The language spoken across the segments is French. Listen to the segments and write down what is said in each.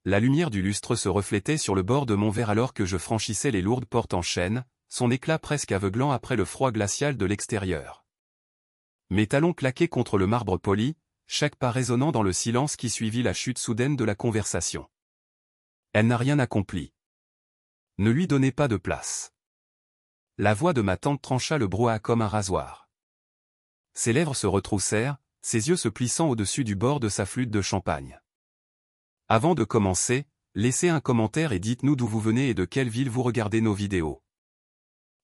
La lumière du lustre se reflétait sur le bord de mon verre alors que je franchissais les lourdes portes en chêne, son éclat presque aveuglant après le froid glacial de l'extérieur. Mes talons claquaient contre le marbre poli, chaque pas résonnant dans le silence qui suivit la chute soudaine de la conversation. Elle n'a rien accompli. Ne lui donnez pas de place. La voix de ma tante trancha le brouhaha comme un rasoir. Ses lèvres se retroussèrent, ses yeux se plissant au-dessus du bord de sa flûte de champagne. Avant de commencer, laissez un commentaire et dites-nous d'où vous venez et de quelle ville vous regardez nos vidéos.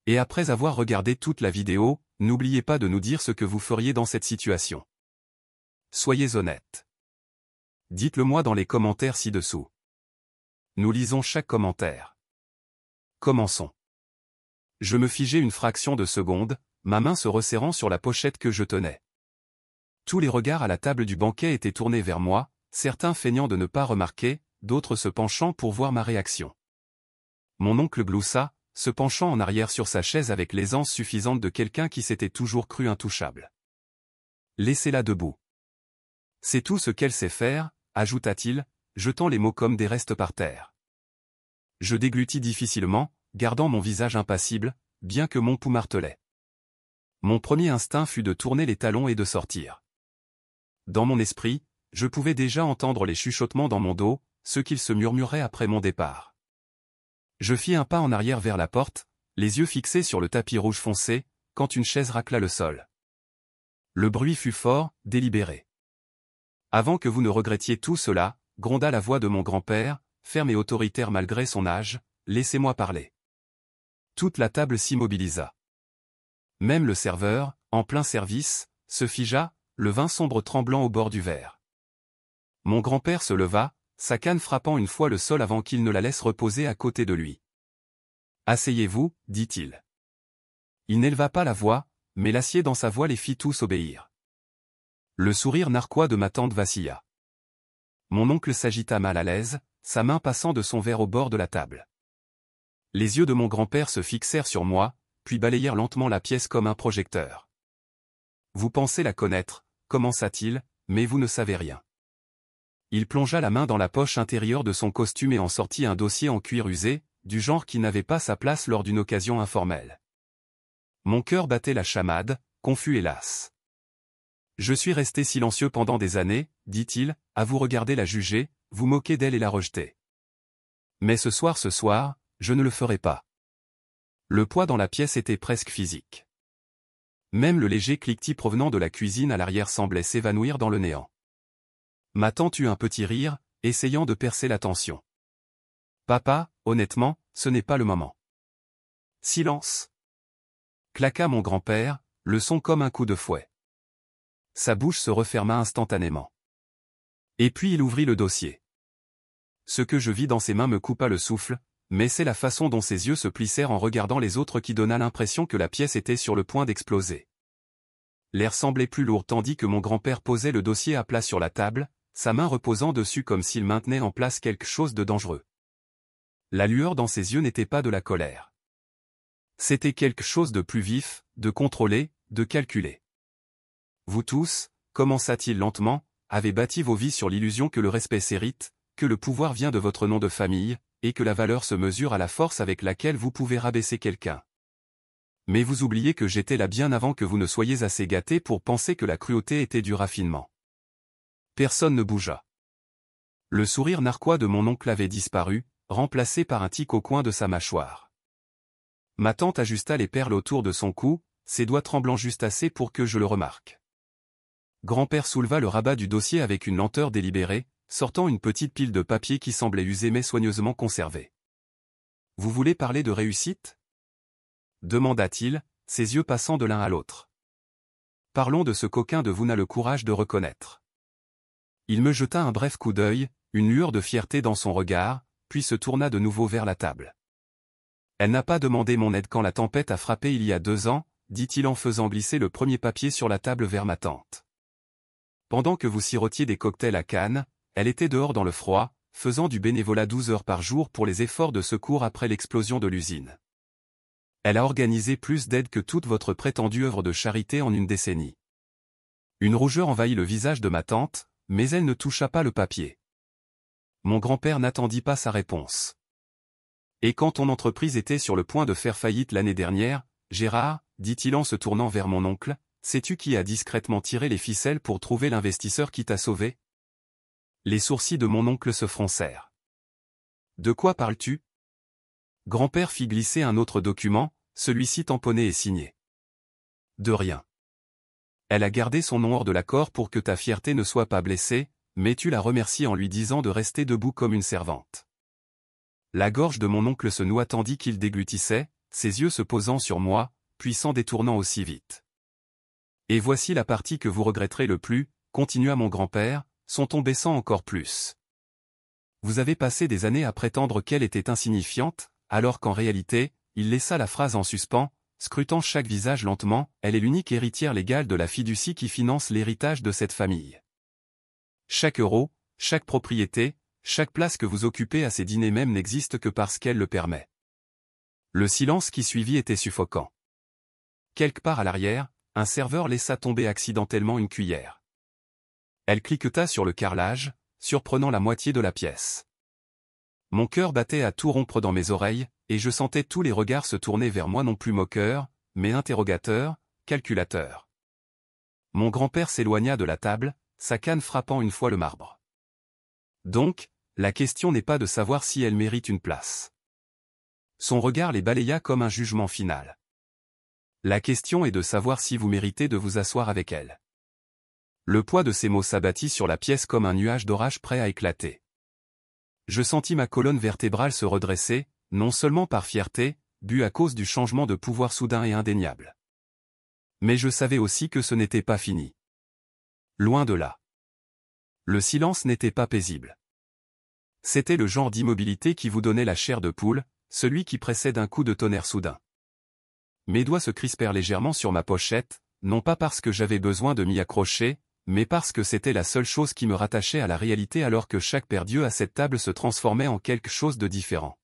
Et après avoir regardé toute la vidéo, n'oubliez pas de nous dire ce que vous feriez dans cette situation. Soyez honnête. Dites-le moi dans les commentaires ci-dessous. Nous lisons chaque commentaire. Commençons. Je me figeai une fraction de seconde, ma main se resserrant sur la pochette que je tenais. Tous les regards à la table du banquet étaient tournés vers moi, certains feignant de ne pas remarquer, d'autres se penchant pour voir ma réaction. Mon oncle gloussa, se penchant en arrière sur sa chaise avec l'aisance suffisante de quelqu'un qui s'était toujours cru intouchable. Laissez-la debout. C'est tout ce qu'elle sait faire, ajouta-t-il, jetant les mots comme des restes par terre. Je déglutis difficilement, gardant mon visage impassible, bien que mon pouls martelait. Mon premier instinct fut de tourner les talons et de sortir. Dans mon esprit, je pouvais déjà entendre les chuchotements dans mon dos, ce qu'ils se murmuraient après mon départ. Je fis un pas en arrière vers la porte, les yeux fixés sur le tapis rouge foncé, quand une chaise racla le sol. Le bruit fut fort, délibéré. Avant que vous ne regrettiez tout cela, gronda la voix de mon grand-père, ferme et autoritaire malgré son âge, laissez-moi parler. Toute la table s'immobilisa. Même le serveur, en plein service, se figea, le vin sombre tremblant au bord du verre. Mon grand-père se leva, sa canne frappant une fois le sol avant qu'il ne la laisse reposer à côté de lui. « Asseyez-vous, dit-il. » Il n'éleva pas la voix, mais l'acier dans sa voix les fit tous obéir. Le sourire narquois de ma tante vacilla. Mon oncle s'agita mal à l'aise, sa main passant de son verre au bord de la table. Les yeux de mon grand-père se fixèrent sur moi, puis balayèrent lentement la pièce comme un projecteur. « Vous pensez la connaître, commença-t-il, mais vous ne savez rien. » Il plongea la main dans la poche intérieure de son costume et en sortit un dossier en cuir usé, du genre qui n'avait pas sa place lors d'une occasion informelle. Mon cœur battait la chamade, confus et las. Je suis resté silencieux pendant des années, dit-il, à vous regarder la juger, vous moquer d'elle et la rejeter. Mais ce soir, je ne le ferai pas. Le poids dans la pièce était presque physique. Même le léger cliquetis provenant de la cuisine à l'arrière semblait s'évanouir dans le néant. Ma tante eut un petit rire, essayant de percer la tension. « Papa, honnêtement, ce n'est pas le moment. » « Silence !» claqua mon grand-père, le son comme un coup de fouet. Sa bouche se referma instantanément. Et puis il ouvrit le dossier. Ce que je vis dans ses mains me coupa le souffle, mais c'est la façon dont ses yeux se plissèrent en regardant les autres qui donna l'impression que la pièce était sur le point d'exploser. L'air semblait plus lourd tandis que mon grand-père posait le dossier à plat sur la table, sa main reposant dessus comme s'il maintenait en place quelque chose de dangereux. La lueur dans ses yeux n'était pas de la colère. C'était quelque chose de plus vif, de contrôlé, de calculé. Vous tous, commença-t-il lentement, avez bâti vos vies sur l'illusion que le respect s'hérite, que le pouvoir vient de votre nom de famille, et que la valeur se mesure à la force avec laquelle vous pouvez rabaisser quelqu'un. Mais vous oubliez que j'étais là bien avant que vous ne soyez assez gâtés pour penser que la cruauté était du raffinement. Personne ne bougea. Le sourire narquois de mon oncle avait disparu, remplacé par un tic au coin de sa mâchoire. Ma tante ajusta les perles autour de son cou, ses doigts tremblant juste assez pour que je le remarque. Grand-père souleva le rabat du dossier avec une lenteur délibérée, sortant une petite pile de papier qui semblait usée mais soigneusement conservée. « Vous voulez parler de réussite ?» demanda-t-il, ses yeux passant de l'un à l'autre. « Parlons de ce qu'aucun de vous n'a le courage de reconnaître. » Il me jeta un bref coup d'œil, une lueur de fierté dans son regard, puis se tourna de nouveau vers la table. « Elle n'a pas demandé mon aide quand la tempête a frappé il y a 2 ans, dit-il en faisant glisser le premier papier sur la table vers ma tante. Pendant que vous sirotiez des cocktails à Cannes, elle était dehors dans le froid, faisant du bénévolat 12 heures par jour pour les efforts de secours après l'explosion de l'usine. Elle a organisé plus d'aides que toute votre prétendue œuvre de charité en une décennie. » Une rougeur envahit le visage de ma tante, mais elle ne toucha pas le papier. Mon grand-père n'attendit pas sa réponse. Et quand ton entreprise était sur le point de faire faillite l'année dernière, Gérard, dit-il en se tournant vers mon oncle, sais-tu qui a discrètement tiré les ficelles pour trouver l'investisseur qui t'a sauvé? Les sourcils de mon oncle se froncèrent. De quoi parles-tu? Grand-père fit glisser un autre document, celui-ci tamponné et signé. De rien. Elle a gardé son nom hors de l'accord pour que ta fierté ne soit pas blessée, mais tu la remercies en lui disant de rester debout comme une servante. La gorge de mon oncle se noua tandis qu'il déglutissait, ses yeux se posant sur moi, puis s'en détournant aussi vite. Et voici la partie que vous regretterez le plus, continua mon grand-père, son ton baissant encore plus. Vous avez passé des années à prétendre qu'elle était insignifiante, alors qu'en réalité, il laissa la phrase en suspens, scrutant chaque visage lentement, elle est l'unique héritière légale de la fiducie qui finance l'héritage de cette famille. Chaque euro, chaque propriété, chaque place que vous occupez à ces dîners même n'existe que parce qu'elle le permet. Le silence qui suivit était suffocant. Quelque part à l'arrière, un serveur laissa tomber accidentellement une cuillère. Elle cliqueta sur le carrelage, surprenant la moitié de la pièce. Mon cœur battait à tout rompre dans mes oreilles, et je sentais tous les regards se tourner vers moi non plus moqueurs, mais interrogateurs, calculateurs. Mon grand-père s'éloigna de la table, sa canne frappant une fois le marbre. Donc, la question n'est pas de savoir si elle mérite une place. Son regard les balaya comme un jugement final. La question est de savoir si vous méritez de vous asseoir avec elle. Le poids de ces mots s'abattit sur la pièce comme un nuage d'orage prêt à éclater. Je sentis ma colonne vertébrale se redresser, non seulement par fierté, due à cause du changement de pouvoir soudain et indéniable. Mais je savais aussi que ce n'était pas fini. Loin de là. Le silence n'était pas paisible. C'était le genre d'immobilité qui vous donnait la chair de poule, celui qui précède un coup de tonnerre soudain. Mes doigts se crispèrent légèrement sur ma pochette, non pas parce que j'avais besoin de m'y accrocher, mais parce que c'était la seule chose qui me rattachait à la réalité alors que chaque paire d'yeux à cette table se transformait en quelque chose de différent.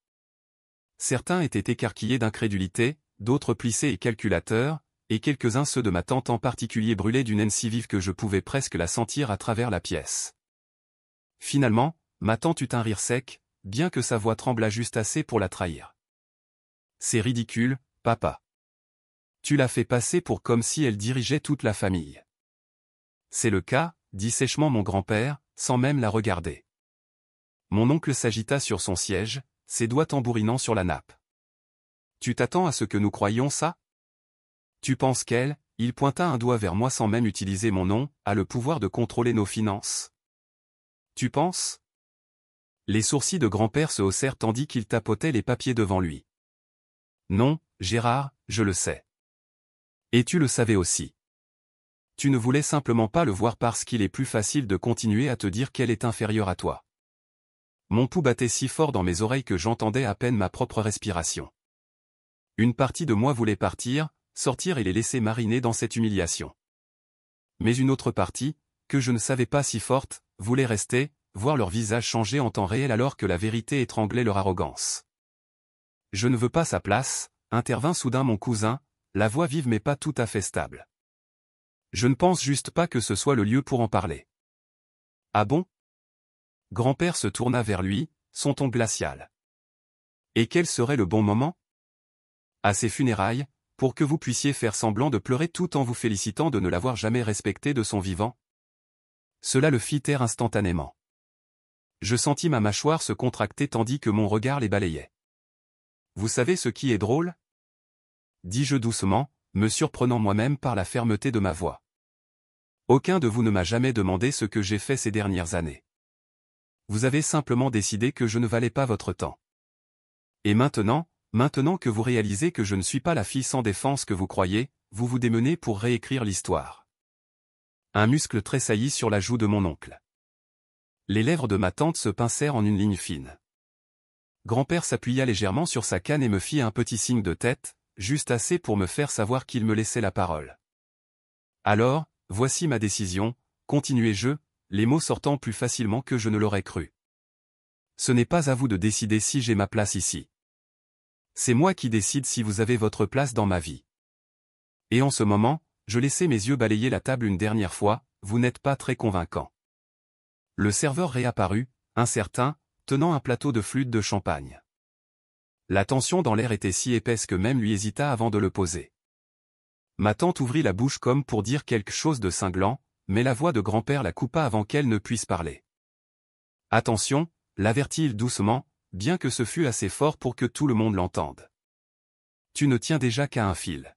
Certains étaient écarquillés d'incrédulité, d'autres plissés et calculateurs, et quelques-uns ceux de ma tante en particulier brûlaient d'une haine si vive que je pouvais presque la sentir à travers la pièce. Finalement, ma tante eut un rire sec, bien que sa voix tremblât juste assez pour la trahir. C'est ridicule, papa. Tu l'as fait passer pour comme si elle dirigeait toute la famille. C'est le cas, dit sèchement mon grand-père, sans même la regarder. Mon oncle s'agita sur son siège, ses doigts tambourinant sur la nappe. Tu t'attends à ce que nous croyions ça? Tu penses qu'elle, il pointa un doigt vers moi sans même utiliser mon nom, a le pouvoir de contrôler nos finances? Tu penses? Les sourcils de grand-père se haussèrent tandis qu'il tapotait les papiers devant lui. Non, Gérard, je le sais. Et tu le savais aussi. Tu ne voulais simplement pas le voir parce qu'il est plus facile de continuer à te dire qu'elle est inférieure à toi. Mon pouls battait si fort dans mes oreilles que j'entendais à peine ma propre respiration. Une partie de moi voulait partir, sortir et les laisser mariner dans cette humiliation. Mais une autre partie, que je ne savais pas si forte, voulait rester, voir leur visage changer en temps réel alors que la vérité étranglait leur arrogance. Je ne veux pas sa place, intervint soudain mon cousin, la voix vive mais pas tout à fait stable. Je ne pense juste pas que ce soit le lieu pour en parler. Ah bon? Grand-père se tourna vers lui, son ton glacial. Et quel serait le bon moment? À ses funérailles, pour que vous puissiez faire semblant de pleurer tout en vous félicitant de ne l'avoir jamais respecté de son vivant? Cela le fit taire instantanément. Je sentis ma mâchoire se contracter tandis que mon regard les balayait. Vous savez ce qui est drôle? Dis-je doucement, me surprenant moi-même par la fermeté de ma voix. Aucun de vous ne m'a jamais demandé ce que j'ai fait ces dernières années. Vous avez simplement décidé que je ne valais pas votre temps. Et maintenant que vous réalisez que je ne suis pas la fille sans défense que vous croyez, vous vous démenez pour réécrire l'histoire. Un muscle tressaillit sur la joue de mon oncle. Les lèvres de ma tante se pincèrent en une ligne fine. Grand-père s'appuya légèrement sur sa canne et me fit un petit signe de tête, juste assez pour me faire savoir qu'il me laissait la parole. Alors, voici ma décision, continuai-je, les mots sortant plus facilement que je ne l'aurais cru. Ce n'est pas à vous de décider si j'ai ma place ici. C'est moi qui décide si vous avez votre place dans ma vie. Et en ce moment, je laissai mes yeux balayer la table une dernière fois, vous n'êtes pas très convaincant. Le serveur réapparut, incertain, tenant un plateau de flûte de champagne. La tension dans l'air était si épaisse que même lui hésita avant de le poser. Ma tante ouvrit la bouche comme pour dire quelque chose de cinglant, mais la voix de grand-père la coupa avant qu'elle ne puisse parler. « Attention » l'avertit-il doucement, bien que ce fût assez fort pour que tout le monde l'entende. « Tu ne tiens déjà qu'à un fil. »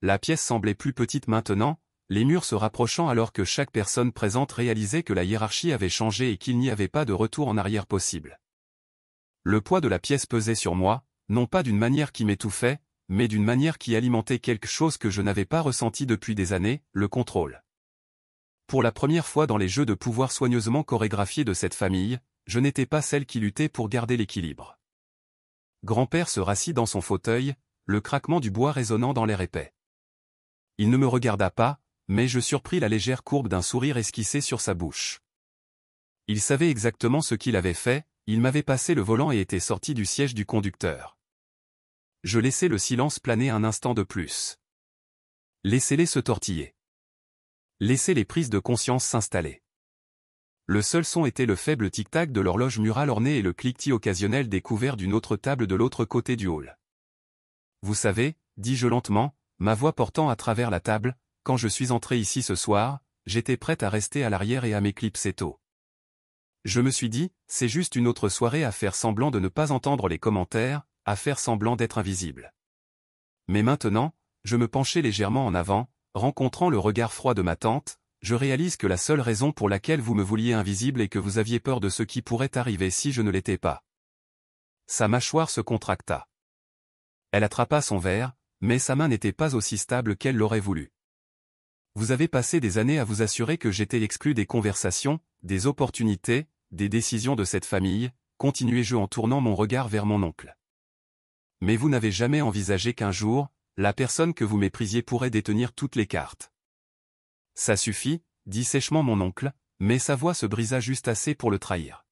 La pièce semblait plus petite maintenant, les murs se rapprochant alors que chaque personne présente réalisait que la hiérarchie avait changé et qu'il n'y avait pas de retour en arrière possible. Le poids de la pièce pesait sur moi, non pas d'une manière qui m'étouffait, mais d'une manière qui alimentait quelque chose que je n'avais pas ressenti depuis des années, le contrôle. Pour la première fois dans les jeux de pouvoir soigneusement chorégraphiés de cette famille, je n'étais pas celle qui luttait pour garder l'équilibre. Grand-père se rassit dans son fauteuil, le craquement du bois résonnant dans l'air épais. Il ne me regarda pas, mais je surpris la légère courbe d'un sourire esquissé sur sa bouche. Il savait exactement ce qu'il avait fait, il m'avait passé le volant et était sorti du siège du conducteur. Je laissai le silence planer un instant de plus. Laissez-les se tortiller. Laissez les prises de conscience s'installer. Le seul son était le faible tic-tac de l'horloge murale ornée et le cliquetis occasionnel découvert d'une autre table de l'autre côté du hall. Vous savez, dis-je lentement, ma voix portant à travers la table, quand je suis entré ici ce soir, j'étais prête à rester à l'arrière et à m'éclipser tôt. Je me suis dit, c'est juste une autre soirée à faire semblant de ne pas entendre les commentaires, à faire semblant d'être invisible. Mais maintenant, je me penchai légèrement en avant, rencontrant le regard froid de ma tante, je réalise que la seule raison pour laquelle vous me vouliez invisible est que vous aviez peur de ce qui pourrait arriver si je ne l'étais pas. Sa mâchoire se contracta. Elle attrapa son verre, mais sa main n'était pas aussi stable qu'elle l'aurait voulu. Vous avez passé des années à vous assurer que j'étais exclu des conversations, des opportunités, des décisions de cette famille, continuai-je en tournant mon regard vers mon oncle. Mais vous n'avez jamais envisagé qu'un jour, la personne que vous méprisiez pourrait détenir toutes les cartes. Ça suffit, dit sèchement mon oncle, mais sa voix se brisa juste assez pour le trahir.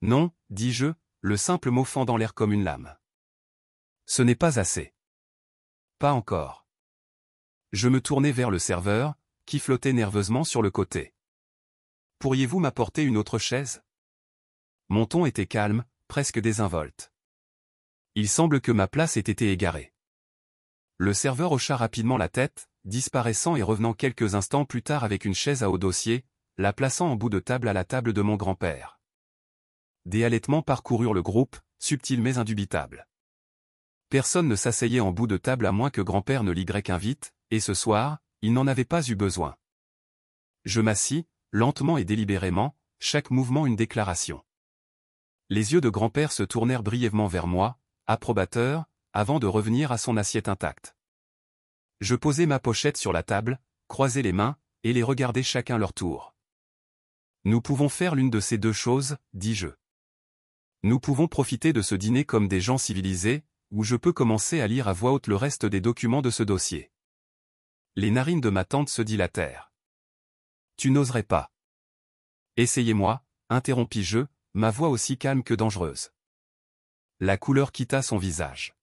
Non, dis-je, le simple mot fendant l'air comme une lame. Ce n'est pas assez. Pas encore. Je me tournai vers le serveur, qui flottait nerveusement sur le côté. Pourriez-vous m'apporter une autre chaise? Mon ton était calme, presque désinvolte. Il semble que ma place ait été égarée. Le serveur hocha rapidement la tête, disparaissant et revenant quelques instants plus tard avec une chaise à haut dossier, la plaçant en bout de table à la table de mon grand-père. Des halètements parcoururent le groupe, subtils mais indubitables. Personne ne s'asseyait en bout de table à moins que grand-père ne l'Y invite, et ce soir, il n'en avait pas eu besoin. Je m'assis, lentement et délibérément, chaque mouvement une déclaration. Les yeux de grand-père se tournèrent brièvement vers moi, approbateurs, avant de revenir à son assiette intacte. Je posai ma pochette sur la table, croisai les mains, et les regardai chacun leur tour. Nous pouvons faire l'une de ces deux choses, dis-je. Nous pouvons profiter de ce dîner comme des gens civilisés, ou je peux commencer à lire à voix haute le reste des documents de ce dossier. Les narines de ma tante se dilatèrent. Tu n'oserais pas. Essayez-moi, interrompis-je, ma voix aussi calme que dangereuse. La couleur quitta son visage.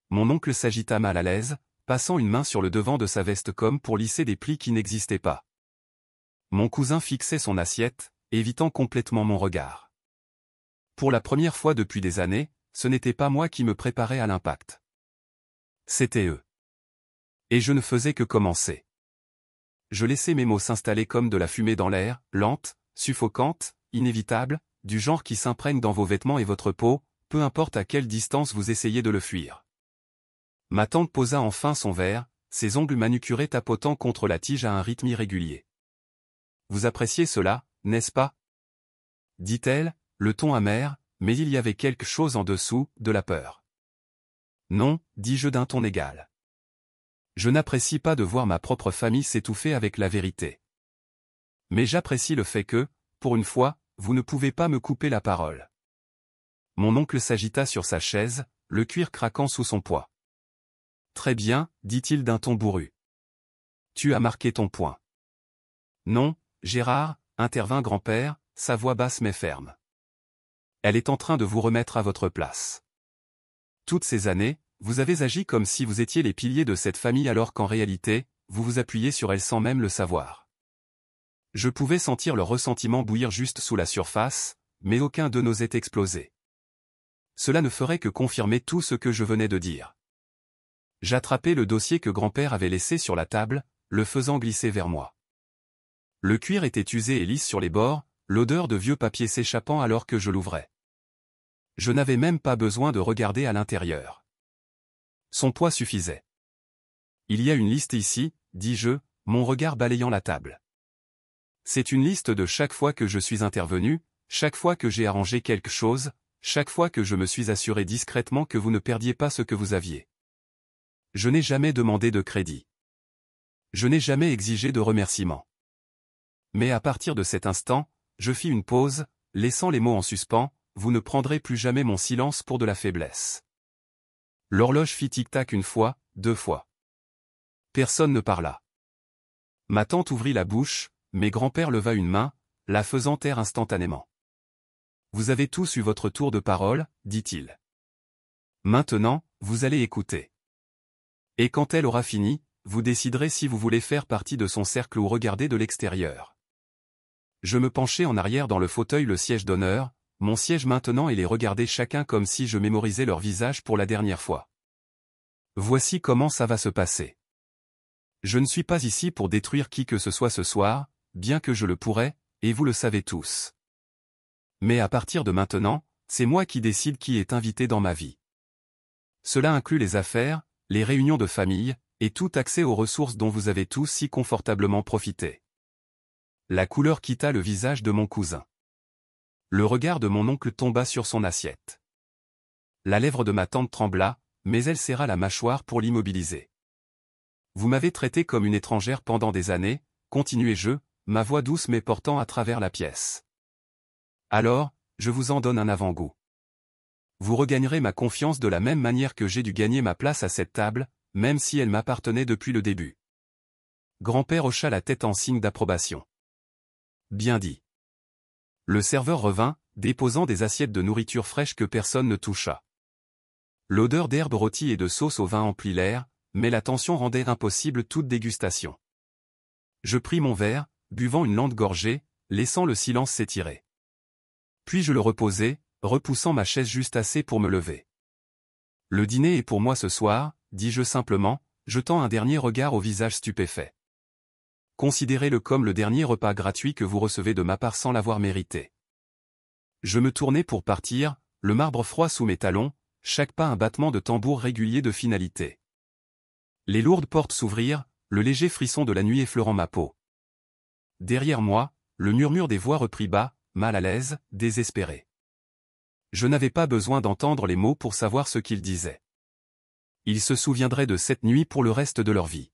Mon oncle s'agita mal à l'aise, passant une main sur le devant de sa veste comme pour lisser des plis qui n'existaient pas. Mon cousin fixait son assiette, évitant complètement mon regard. Pour la première fois depuis des années, ce n'était pas moi qui me préparais à l'impact. C'était eux. Et je ne faisais que commencer. Je laissais mes mots s'installer comme de la fumée dans l'air, lente, suffocante, inévitable, du genre qui s'imprègne dans vos vêtements et votre peau, peu importe à quelle distance vous essayez de le fuir. Ma tante posa enfin son verre, ses ongles manucurés tapotant contre la tige à un rythme irrégulier. Vous appréciez cela, n'est-ce pas? Dit-elle, le ton amer, mais il y avait quelque chose en dessous, de la peur. Non, dis-je d'un ton égal. Je n'apprécie pas de voir ma propre famille s'étouffer avec la vérité. Mais j'apprécie le fait que, pour une fois, vous ne pouvez pas me couper la parole. Mon oncle s'agita sur sa chaise, le cuir craquant sous son poids. Très bien, dit-il d'un ton bourru. Tu as marqué ton point. Non, Gérard, intervint grand-père, sa voix basse mais ferme. Elle est en train de vous remettre à votre place. Toutes ces années, vous avez agi comme si vous étiez les piliers de cette famille alors qu'en réalité, vous vous appuyez sur elle sans même le savoir. Je pouvais sentir le ressentiment bouillir juste sous la surface, mais aucun d'eux n'osait exploser. Cela ne ferait que confirmer tout ce que je venais de dire. J'attrapai le dossier que grand-père avait laissé sur la table, le faisant glisser vers moi. Le cuir était usé et lisse sur les bords, l'odeur de vieux papier s'échappant alors que je l'ouvrais. Je n'avais même pas besoin de regarder à l'intérieur. Son poids suffisait. Il y a une liste ici, dis-je, mon regard balayant la table. C'est une liste de chaque fois que je suis intervenu, chaque fois que j'ai arrangé quelque chose, chaque fois que je me suis assuré discrètement que vous ne perdiez pas ce que vous aviez. Je n'ai jamais demandé de crédit. Je n'ai jamais exigé de remerciement. Mais à partir de cet instant, je fis une pause, laissant les mots en suspens, vous ne prendrez plus jamais mon silence pour de la faiblesse. L'horloge fit tic-tac une fois, 2 fois. Personne ne parla. Ma tante ouvrit la bouche, mais grand-père leva une main, la faisant taire instantanément. Vous avez tous eu votre tour de parole, dit-il. Maintenant, vous allez écouter. Et quand elle aura fini, vous déciderez si vous voulez faire partie de son cercle ou regarder de l'extérieur. Je me penchai en arrière dans le fauteuil, le siège d'honneur, mon siège maintenant, et les regardai chacun comme si je mémorisais leur visage pour la dernière fois. Voici comment ça va se passer. Je ne suis pas ici pour détruire qui que ce soit ce soir, bien que je le pourrais, et vous le savez tous. Mais à partir de maintenant, c'est moi qui décide qui est invité dans ma vie. Cela inclut les affaires, les réunions de famille, et tout accès aux ressources dont vous avez tous si confortablement profité. La couleur quitta le visage de mon cousin. Le regard de mon oncle tomba sur son assiette. La lèvre de ma tante trembla, mais elle serra la mâchoire pour l'immobiliser. Vous m'avez traité comme une étrangère pendant des années, continuai-je, ma voix douce mais portant à travers la pièce. Alors, je vous en donne un avant-goût. Vous regagnerez ma confiance de la même manière que j'ai dû gagner ma place à cette table, même si elle m'appartenait depuis le début. Grand-père hocha la tête en signe d'approbation. Bien dit. Le serveur revint, déposant des assiettes de nourriture fraîche que personne ne toucha. L'odeur d'herbes rôties et de sauce au vin emplit l'air, mais la tension rendait impossible toute dégustation. Je pris mon verre, buvant une lente gorgée, laissant le silence s'étirer. Puis je le reposai, repoussant ma chaise juste assez pour me lever. Le dîner est pour moi ce soir, dis-je simplement, jetant un dernier regard au visage stupéfait. Considérez-le comme le dernier repas gratuit que vous recevez de ma part sans l'avoir mérité. Je me tournai pour partir, le marbre froid sous mes talons, chaque pas un battement de tambour régulier de finalité. Les lourdes portes s'ouvrirent, le léger frisson de la nuit effleurant ma peau. Derrière moi, le murmure des voix reprit bas, mal à l'aise, désespéré. Je n'avais pas besoin d'entendre les mots pour savoir ce qu'ils disaient. Ils se souviendraient de cette nuit pour le reste de leur vie.